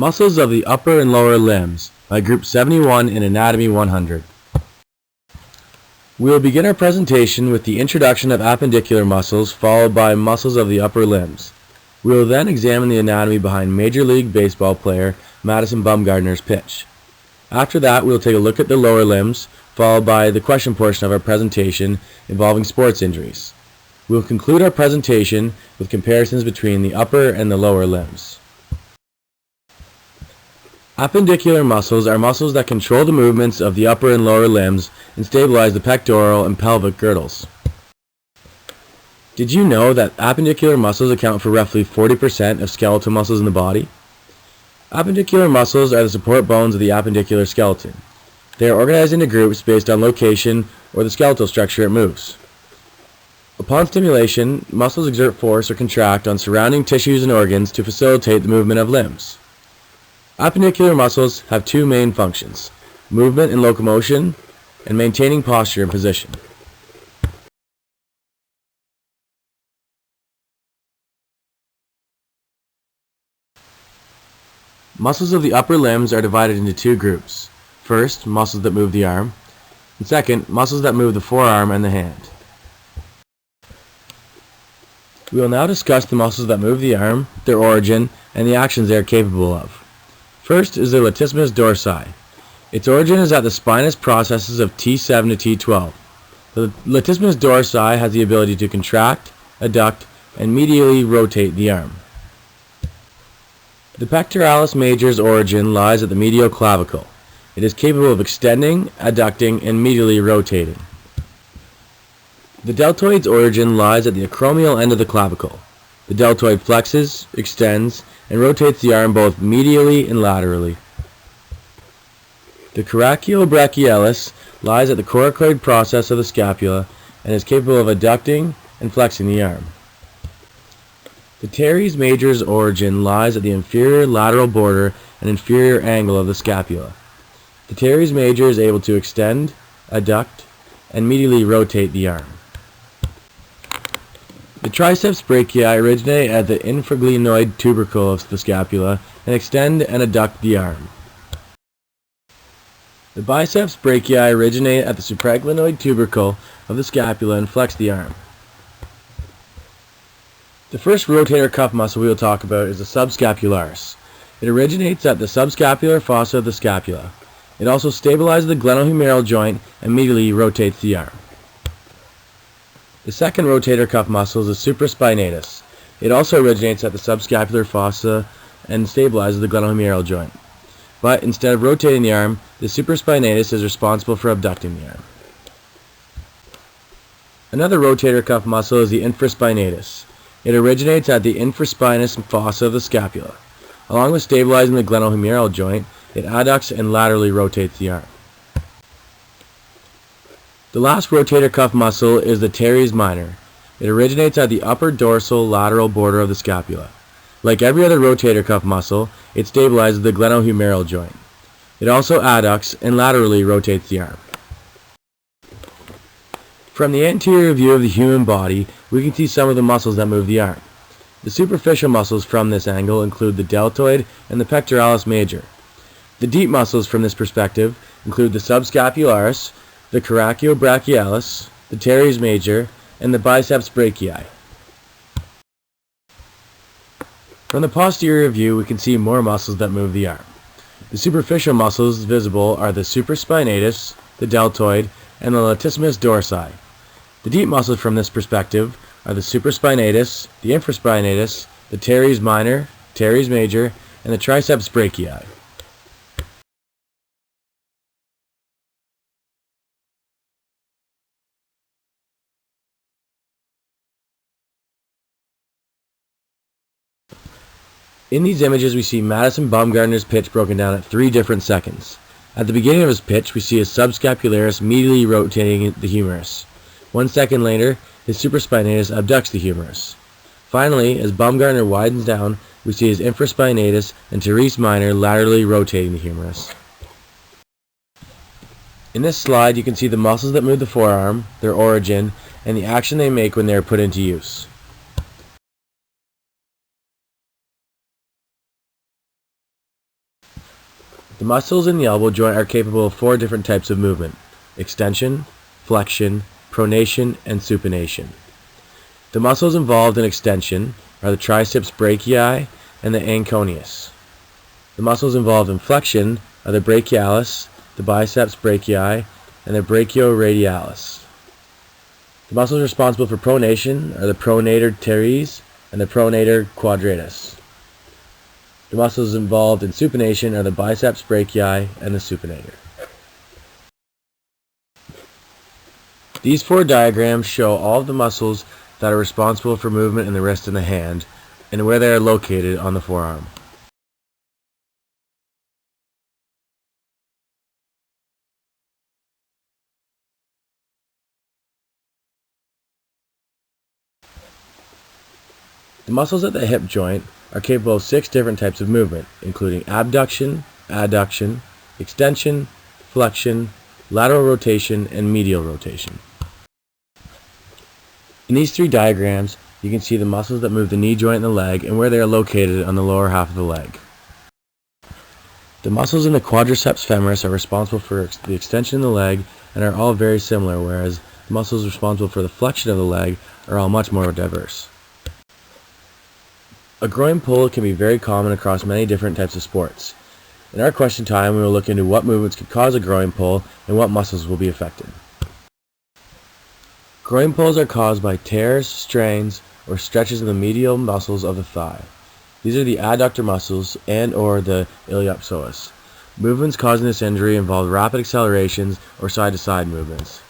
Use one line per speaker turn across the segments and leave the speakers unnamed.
Muscles of the upper and lower limbs by Group 71 in Anatomy 100. We will begin our presentation with the introduction of appendicular muscles, followed by muscles of the upper limbs. We will then examine the anatomy behind Major League Baseball player Madison Bumgarner's pitch. After that, we will take a look at the lower limbs, followed by the question portion of our presentation involving sports injuries. We will conclude our presentation with comparisons between the upper and the lower limbs. Appendicular muscles are muscles that control the movements of the upper and lower limbs and stabilize the pectoral and pelvic girdles. Did you know that appendicular muscles account for roughly 40% of skeletal muscles in the body? Appendicular muscles are the support bones of the appendicular skeleton. They are organized into groups based on location or the skeletal structure it moves. Upon stimulation, muscles exert force or contract on surrounding tissues and organs to facilitate the movement of limbs. Appendicular muscles have two main functions: movement and locomotion, and maintaining posture and position. Muscles of the upper limbs are divided into two groups. First, muscles that move the arm, and second, muscles that move the forearm and the hand. We will now discuss the muscles that move the arm, their origin, and the actions they are capable of. First is the latissimus dorsi. Its origin is at the spinous processes of T7 to T12. The latissimus dorsi has the ability to contract, adduct, and medially rotate the arm. The pectoralis major's origin lies at the medial clavicle. It is capable of extending, adducting, and medially rotating. The deltoid's origin lies at the acromial end of the clavicle. The deltoid flexes, extends, and rotates the arm both medially and laterally. The coracobrachialis lies at the coracoid process of the scapula and is capable of adducting and flexing the arm. The teres major's origin lies at the inferior lateral border and inferior angle of the scapula. The teres major is able to extend, adduct, and medially rotate the arm. The triceps brachii originate at the infraglenoid tubercle of the scapula and extend and adduct the arm. The biceps brachii originate at the supraglenoid tubercle of the scapula and flex the arm. The first rotator cuff muscle we will talk about is the subscapularis. It originates at the subscapular fossa of the scapula. It also stabilizes the glenohumeral joint and medially rotates the arm. The second rotator cuff muscle is the supraspinatus. It also originates at the subscapular fossa and stabilizes the glenohumeral joint. But instead of rotating the arm, the supraspinatus is responsible for abducting the arm. Another rotator cuff muscle is the infraspinatus. It originates at the infraspinous fossa of the scapula. Along with stabilizing the glenohumeral joint, it adducts and laterally rotates the arm. The last rotator cuff muscle is the teres minor. It originates at the upper dorsal lateral border of the scapula. Like every other rotator cuff muscle, it stabilizes the glenohumeral joint. It also adducts and laterally rotates the arm. From the anterior view of the human body, we can see some of the muscles that move the arm. The superficial muscles from this angle include the deltoid and the pectoralis major. The deep muscles from this perspective include the subscapularis, the coracobrachialis, the teres major, and the biceps brachii. From the posterior view, we can see more muscles that move the arm. The superficial muscles visible are the supraspinatus, the deltoid, and the latissimus dorsi. The deep muscles from this perspective are the supraspinatus, the infraspinatus, the teres minor, teres major, and the triceps brachii. In these images, we see Madison Bumgarner's pitch broken down at 3 different seconds. At the beginning of his pitch, we see his subscapularis medially rotating the humerus. 1 second later, his supraspinatus abducts the humerus. Finally, as Bumgarner widens down, we see his infraspinatus and teres minor laterally rotating the humerus. In this slide, you can see the muscles that move the forearm, their origin, and the action they make when they are put into use. The muscles in the elbow joint are capable of 4 different types of movement: extension, flexion, pronation, and supination. The muscles involved in extension are the triceps brachii and the anconeus. The muscles involved in flexion are the brachialis, the biceps brachii, and the brachioradialis. The muscles responsible for pronation are the pronator teres and the pronator quadratus. The muscles involved in supination are the biceps brachii and the supinator. These 4 diagrams show all of the muscles that are responsible for movement in the wrist and the hand, and where they are located on the forearm. The muscles at the hip joint are capable of 6 different types of movement, including abduction, adduction, extension, flexion, lateral rotation, and medial rotation. In these 3 diagrams, you can see the muscles that move the knee joint and the leg and where they are located on the lower half of the leg. The muscles in the quadriceps femoris are responsible for the extension of the leg and are all very similar, whereas the muscles responsible for the flexion of the leg are all much more diverse. A groin pull can be very common across many different types of sports. In our question time, we will look into what movements could cause a groin pull and what muscles will be affected. Groin pulls are caused by tears, strains, or stretches of the medial muscles of the thigh. These are the adductor muscles and or the iliopsoas. Movements causing this injury involve rapid accelerations or side-to-side movements.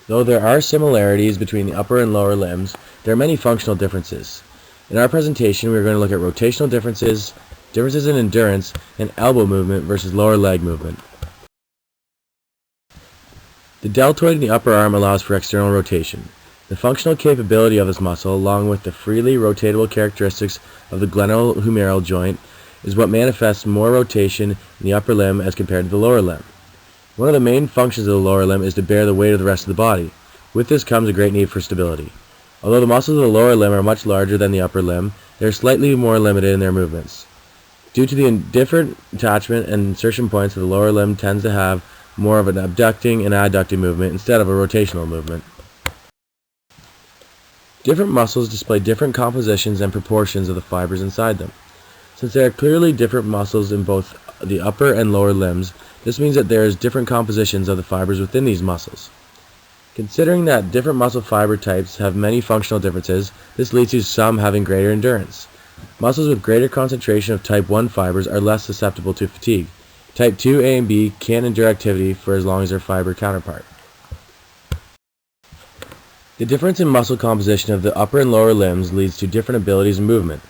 Though there are similarities between the upper and lower limbs, there are many functional differences. In our presentation, we are going to look at rotational differences, differences in endurance, and elbow movement versus lower leg movement. The deltoid in the upper arm allows for external rotation. The functional capability of this muscle, along with the freely rotatable characteristics of the glenohumeral joint, is what manifests more rotation in the upper limb as compared to the lower limb. One of the main functions of the lower limb is to bear the weight of the rest of the body. With this comes a great need for stability. Although the muscles of the lower limb are much larger than the upper limb, they are slightly more limited in their movements. Due to the different attachment and insertion points, the lower limb tends to have more of an abducting and adducting movement instead of a rotational movement. Different muscles display different compositions and proportions of the fibers inside them. Since there are clearly different muscles in both the upper and lower limbs, this means that there is different compositions of the fibers within these muscles. Considering that different muscle fiber types have many functional differences, this leads to some having greater endurance. Muscles with greater concentration of type 1 fibers are less susceptible to fatigue. Type 2A and B can endure activity for as long as their fiber counterpart. The difference in muscle composition of the upper and lower limbs leads to different abilities and movement.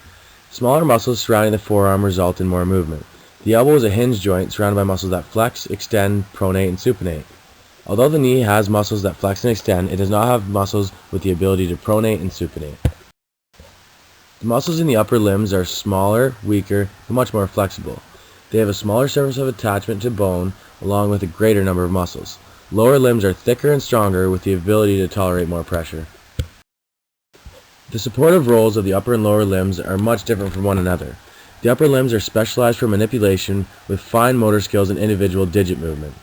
Smaller muscles surrounding the forearm result in more movement. The elbow is a hinge joint surrounded by muscles that flex, extend, pronate, and supinate. Although the knee has muscles that flex and extend, it does not have muscles with the ability to pronate and supinate. The muscles in the upper limbs are smaller, weaker, and much more flexible. They have a smaller surface of attachment to bone, along with a greater number of muscles. Lower limbs are thicker and stronger, with the ability to tolerate more pressure. The supportive roles of the upper and lower limbs are much different from one another. The upper limbs are specialized for manipulation, with fine motor skills and individual digit movement.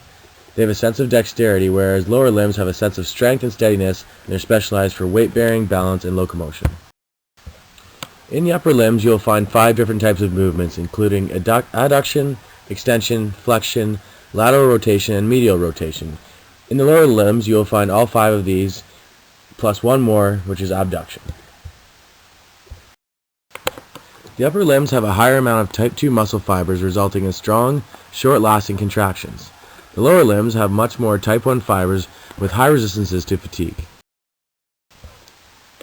They have a sense of dexterity, whereas lower limbs have a sense of strength and steadiness, and are specialized for weight bearing, balance, and locomotion. In the upper limbs, you will find 5 different types of movements, including adduction, extension, flexion, lateral rotation, and medial rotation. In the lower limbs, you will find all 5 of these, plus one more, which is abduction. The upper limbs have a higher amount of type 2 muscle fibers, resulting in strong, short-lasting contractions. The lower limbs have much more type 1 fibers with high resistances to fatigue.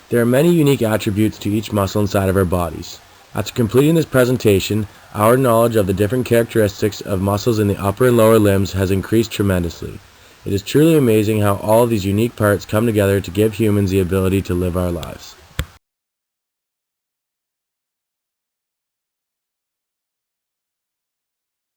There are many unique attributes to each muscle inside of our bodies. After completing this presentation, our knowledge of the different characteristics of muscles in the upper and lower limbs has increased tremendously. It is truly amazing how all of these unique parts come together to give humans the ability to live our lives.